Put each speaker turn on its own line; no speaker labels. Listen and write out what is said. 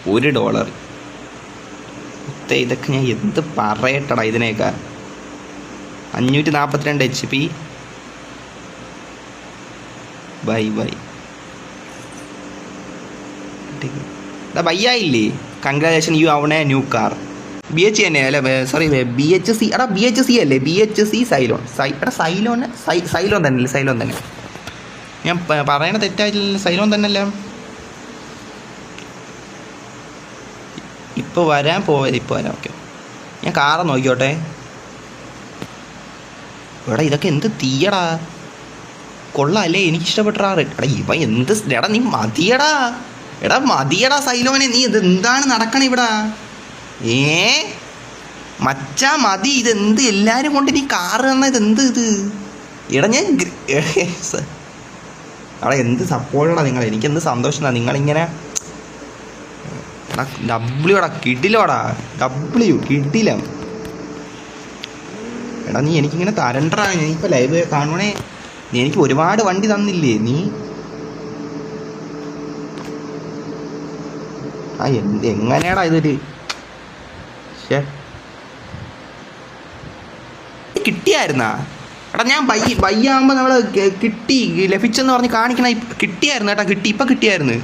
$1. ഇതൊക്കെ ഞാൻ എന്ത് പറയട്ടടാ ഇതിനേക്കാ. 542 HP. ബൈ ബയ്യായില്ലേ? Congratulation, you own a new car. BH തന്നെ അല്ലേ? Sorry, BHC. എടാ BHC അല്ലേ? BHC സൈലോൺ. എടാ സൈലോൺ തന്നെ. സൈലോൺ തന്നെ. ഞാൻ പറയണ തെറ്റായിട്ടില്ല, സൈലോൺ തന്നെയല്ലേ? ഇപ്പോൾ വരാം. ഓക്കെ. ഞാൻ കാറ് നോക്കിയോട്ടെ. എടാ ഇതൊക്കെ എന്ത് തീയടാ, കൊള്ളാല്ലേ? എനിക്കിഷ്ടപ്പെട്ടടാ. എടാ ഇവ എന്ത്, എടാ നീ മതിയടാ സൈലോനെ. നീ ഇത് എന്താണ് നടക്കണ ഇവിടെ? മച്ചാ മതി. ഇതെന്ത് എല്ലാവരും കൊണ്ട് നീ കാറ് തന്ന ഇതെന്ത് ഇത്? എടാ ഞാൻ എടാ എന്ത് സപ്പോർട്ടാ നിങ്ങൾ. എനിക്കെന്ത് സന്തോഷമാണ് നിങ്ങളിങ്ങനെ. ഡബ്ല്യൂടാ കിടിലോടാ. കിടിലം. എടാ നീ എനിക്കിങ്ങനെ തരണ്ടാ. ഞാനിപ്പോൾ ലൈവ് കാണുവാണേ. നീ എനിക്ക് ഒരുപാട് വണ്ടി തന്നില്ലേ നീ? എങ്ങനെയാടാ ഇതൊരു കിട്ടിയായിരുന്നാ? എടാ ഞാൻ ബയ്യാകുമ്പോൾ നമ്മൾ ലഭിച്ചെന്ന് പറഞ്ഞ് കാണിക്കണ കിട്ടിയായിരുന്നു കേട്ടാ. ഇപ്പം കിട്ടിയായിരുന്നു.